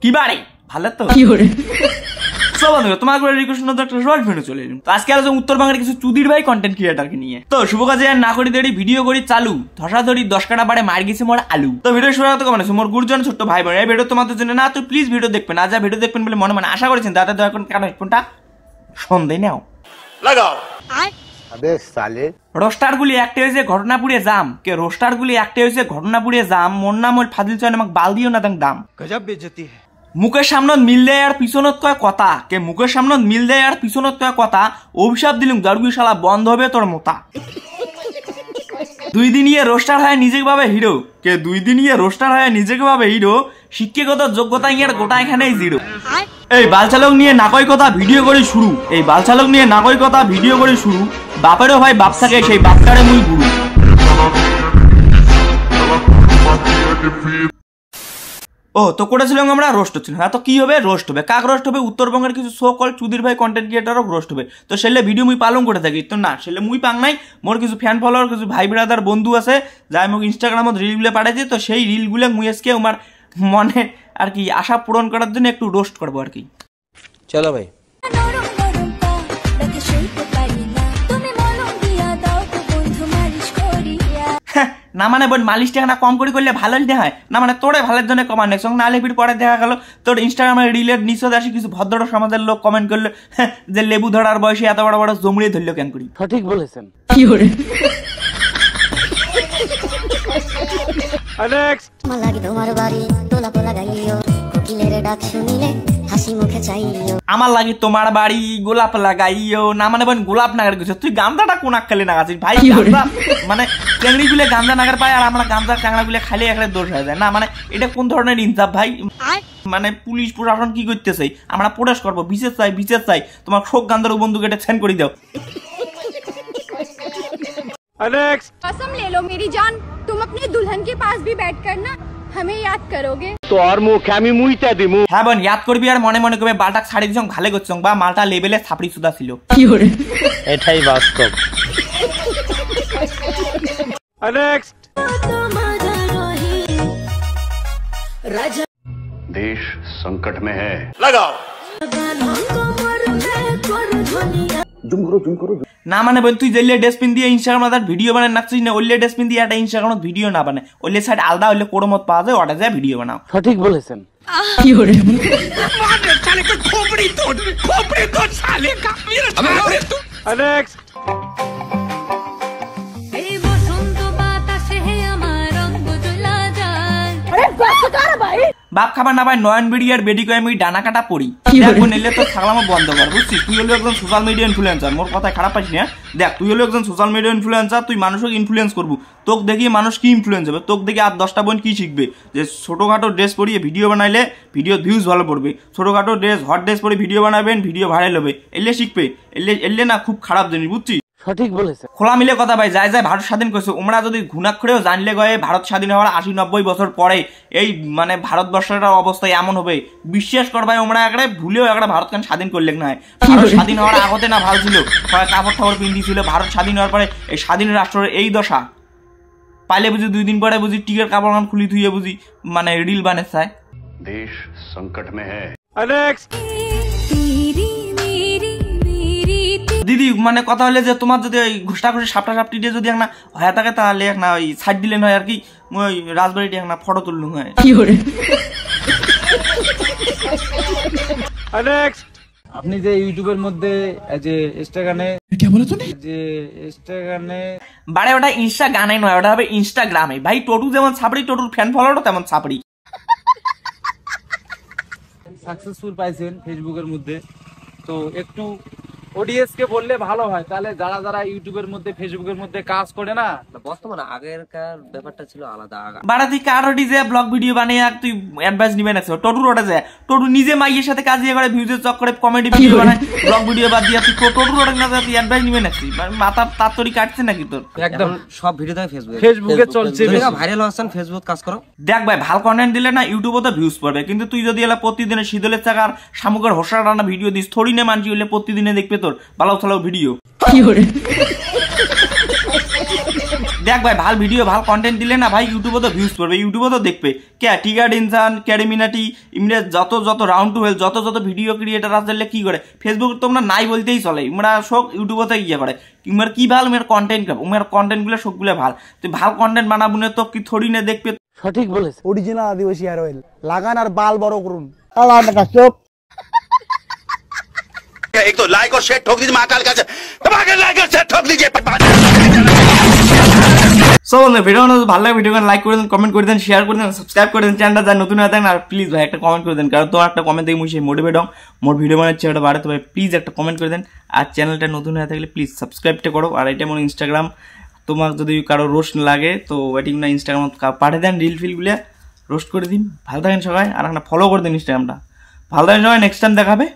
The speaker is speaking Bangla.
কি বারে ভালো তো সো বন্ধুরা তোমার করে রিকোয়েস্ট মতো একটা শর্ট ভিডিও চলে এলাম। তো আজকে আলোচনা উত্তরবঙ্গের কিছু চুদির ভাই কন্টেন্ট ক্রিয়েটরকে নিয়ে। তো শুভ কাজে আর না করি দেরি ভিডিও করি চালু ধসাধরি 10 কাটা বারে মার গেছে মোর আলু। তো ভিডিও শুরু করতে কেমন আছে মোর গুরুজন ছোট্ট ভাই বোন এই ভিডিও তোমাদের জন্য না, তো প্লিজ ভিডিও দেখবেন না, যা ভিডিও দেখবেন বলে মনে মনে আশা করেছেন দাদা দয়া করে কারণ কোনটা সন্দেহ নাও লাগাও। আবে সালে রোস্টার গুলি একটা হয়েছে ঘটনা পুড়িয়ে জাম কে রোস্টার গুলি একটা হয়েছে ঘটনা পুড়িয়ে জাম মোর নাম ওর ফাজিল চয়ন আমাকে বাল দিও না দাম গজব বেজতি है। মুখের সামনে মিল দেয় আর পিছনত কয় কথা কে মুখের সামনে মিল দেয় আর পিছনত কয় কথা অভিশাপ দিলুম দরগুই শালা বন্ধ হবে তোর মোতা। 2 দিন ইয়ে রোস্টার হয় নিজেকে ভাবে হিরো কে 2 দিন ইয়ে রোস্টার হয় নিজেকে ভাবে হিরো শিক্ষাগত যোগ্যতা ইয়ার গোটা এখানেই জিরো। এই বালচালক নিয়ে নাকই কথা ভিডিও করে শুরু এই বালচালক নিয়ে নাকই কথা ভিডিও করে শুরু বাপেরও ভাই বাপ থাকে সেই বাপটারে মুই গুরু। ও তো করেছিলাম আমরা রোস্ট হচ্ছিল হ্যাঁ তো কি হবে রোস্ট হবে কাক রোস্ট হবে উত্তরবঙ্গের কিছু সো কল চুদির ভাই কন্টেন্ট ক্রিয়েটরও রোস্ট হবে। তো সেলে ভিডিও মুই পালন করে থাকি তো না সেলে মুই পাং নাই মোর কিছু ফ্যান ফলোয়ার কিছু ভাই ব্রাদার বন্ধু আছে যাই মোক ইনস্টাগ্রামত রিলগুলো পাঠাইছে তো সেই রিলগুলো মুই আজকে আমার মনে আর কি আশা পূরণ করার জন্য একটু রোস্ট করবো আর কি। চলো ভাই না মানে বোন মালিশ টাকা কম করে করলে ভালো হয় না মানে তোরে ভালোর জন্য কমান নেই সঙ্গে নালে ফির পরে দেখা গেল তোর ইনস্টাগ্রামের রিলের নিচে আসি কিছু ভদ্র সমাজের লোক কমেন্ট করলো যে লেবু ধরার বয়সে এত বড় বড় জমড়িয়ে ধরলো কেন করি। সঠিক বলেছেন কি করে নেক্সট মালাগি তোমার বাড়ি তোলা পোলা গাইও কোকিলের ডাক শুনিলে হাসি মুখে চাইও আমার লাগি তোমার বাড়ি গোলাপ লাগাইও না মানে বোন গোলাপ নাগার গেছ তুই গামদাটা কোন আক্কালে নাগাছিস ভাই গামদা মানে চ্যাংড়ি গুলে গামদা নাগার পায় আর আমরা গামদা চাংড়া গুলে খালি একটা দোষ হয়ে যায় না মানে এটা কোন ধরনের ইনসাফ ভাই মানে পুলিশ প্রশাসন কি করতেছে আমরা প্রোটেস্ট করবো বিশেষ চাই তোমার শোক গান্ধার বন্ধুকে এটা সেন্ড করে দাও। नेक्स्ट कसम ले लो मेरी जान तुम अपने दुल्हन के पास भी बैठकर ना हमें याद करोगे तो और मुख আমি মুইতা দিমু হ্যাঁ বোন ইয়াদ করবি আর মনে মনে করবে বালটা ছাড়ি দিছং ভালো করছং বা মালটা লেভেলে ছাপড়ি সুদা ছিল কি করে এটাই বাস্তব। नेक्स्ट देश संकट में है लगाओ জুম করো না মানে বোন তুই জেলে ডেসপিন দিয়ে ইনস্টাগ্রামে তার ভিডিও বানায় নাচছিস না ওইলে ডেসপিন দিয়ে একটা ইনস্টাগ্রামে ভিডিও না বানায় ওইলে সাইড আলাদা হইলে কোড়ো মত পাওয়া যায় ওটা যায় ভিডিও বানাও। সঠিক বলেছেন কি করে মারে সালে কা খোপড়ি তোড় সালে কা মেরে নেক্সট এই বসন্ত বাতাসে আমার রঙ জ্বলা যায় আরে বাস কর ভাই বাপ খাবার না ভাই নয়ন বিড়ি আর বেডি কয়ে আমি ডানা কাটা পড়ি দেখো নিলে তো থাকলাম বন্ধ কর বুঝছিস তুই হলো একজন সোশ্যাল মিডিয়া ইনফ্লুয়েন্সার মোর কথা খারাপ পাইস না দেখ তুই হলো একজন সোশ্যাল মিডিয়া ইনফ্লুয়েন্সার তুই মানুষকে ইনফ্লুয়েন্স করবো তোকে দেখিয়ে মানুষ কি ইনফ্লুয়েন্স হবে তোকে দেখে আর 10টা বোন কি শিখবে যে ছোটোখাটো ড্রেস পরিয়ে ভিডিও বানাইলে ভিডিও ভিউজ ভালো পড়বে ছোটোখাটো ড্রেস হট ড্রেস পরে ভিডিও বানাবেন ভিডিও ভাইরাল হবে এলে শিখবে এলে না খুব খারাপ জিনিস বুঝছিস। সঠিক বলেছে খোলা মিলে কথা ভাই যাই ভারত স্বাধীন করছে ওমরা যদি ঘুণাক্ষরেও জানলে গয়ে ভারত স্বাধীন হওয়ার 80-90 বছর পরে এই মানে ভারতবর্ষের অবস্থা এমন হবে বিশ্বাস কর ভাই ওমরা একটা ভুলেও একটা ভারতকে স্বাধীন করলে না ভারত স্বাধীন হওয়ার আগতে না ভালো ছিল সবাই কাপড় ঠাপড় পিন্দি ছিল ভারত স্বাধীন হওয়ার পরে এই স্বাধীন রাষ্ট্রের এই দশা পাইলে বুঝি 2 দিন পরে বুঝি টিকের কাপড় খুলি ধুয়ে বুঝি মানে রিল বানে চায় দেশ সংকট মে হ্যায়। নেক্সট দিদি মানে কথা হলে যে তোমার যদি ওই ঘুষটা ঘুষে সাপটা সাপটি দিয়ে যদি একটা হয়ে থাকে তাহলে একটা ওই সাইড দিলেন হয় আর কি ওই রাজবাড়িটি একটা ফটো তুললুম হয় কি করে। নেক্সট আপনি যে ইউটিউবের মধ্যে যে ইনস্টাগ্রামে কি বলে তুমি যে ইনস্টাগ্রামে বারে ওটা ইনস্টা গানে নয় ওটা হবে ইনস্টাগ্রামে ভাই টোটু যেমন ছাপড়ি টোটুর ফ্যান ফলোয়ারও তেমন ছাপড়ি সাকসেসফুল পাইছেন ফেসবুকের মধ্যে তো একটু অডিয়েন্স কে বললে ভালো হয় তাহলে যারা যারা ইউটিউবের মধ্যে ফেসবুকের মধ্যে কাজ করে না বর্তমানে আগেরকার ব্যাপারটা ছিল আলাদা বাড়াতি কারোটি যে ব্লগ ভিডিও বানিয়ে তুই অ্যাডভাইস নিবে না টোটুর ওটা যায় টোটু নিজে মাইয়ের সাথে কাজ করে ভিউজের চক্করে কমেডি ভিডিও বানায় ব্লগ ভিডিও বাদ দিয়ে তুই টোটুর ওটা না তুই অ্যাডভাইস নিবে না মাথার তাড়াতাড়ি কাটছে নাকি তোর একদম সব ভিডিও দেয় ফেসবুকে চলছে ভাইরাল হচ্ছেন ফেসবুক কাজ করো দেখ ভাই ভালো কন্টেন্ট দিলে না ইউটিউবে তো ভিউজ পড়বে কিন্তু তুই যদি এলা প্রতিদিনের শীতলের চাকার শামুকের হোসা রান্না ভিডিও দিস থোড়ি না মানছি হলে প্রতিদিনে দেখবে তোর ভালো ভালো ভিডিও দেখ ভাই ভাল ভিডিও ভাল কন্টেন্ট দিলে না ভাই ইউটিউবে তো ভিউজ করবে, ইউটিউবে তো দেখবে কে টিগার্ড ইনসান ক্যারিমিনাটি ইমরা যত রাউন্ড টু হেল যত ভিডিও ক্রিয়েটার আসলে কি করে ফেসবুক তোমরা নাই বলতেই চলে, ইমরা সব ইউটিউবে ইয়ে করে ইমার কি ভাল উমের কন্টেন্ট উমের কন্টেন্টগুলো সবগুলো ভাল, তুই ভাল কন্টেন্ট বানাবো না তো কি থোড়ি না দেখবে। সঠিক বলেছে। অরিজিনাল আদিবাসী হেয়ার অয়েল লাগান আর বাল বড় করুন। एक तो लाइक और शेयर ठोक दीजिए महाकाल का लाइक और शेयर ठोक दीजिए। সো বন্ধু ভিডিও ভালো লাগে ভিডিও লাইক করে দেন, কমেন্ট করে দেন, শেয়ার করে দেন, সাবস্ক্রাইব করে দেন চ্যানেলটা যা নতুন হয়ে থাকেন। আর প্লিজ ভাই একটা কমেন্ট করে দেন, কারণ তোমার একটা কমেন্ট দেখে মুই সেই মোটিভেট হম মোর ভিডিও বানার চ্যানেলটা বাড়াতে ভাই প্লিজ একটা কমেন্ট করে দেন। আর চ্যানেলটা নতুন হয়ে থাকলে প্লিজ সাবস্ক্রাইবটা করো। আর এটা মনে ইনস্টাগ্রাম তোমার যদি কারো রোস্ট লাগে তো ওয়েটিং না ইনস্টাগ্রাম পাঠিয়ে দেন, রিল ফিলগুলো রোস্ট করে দিন। ভালো থাকেন সবাই, আর একটা ফলো করে দিন ইনস্টাগ্রামটা। ভালো থাকেন সবাই, নেক্সট টাইম দেখাবে।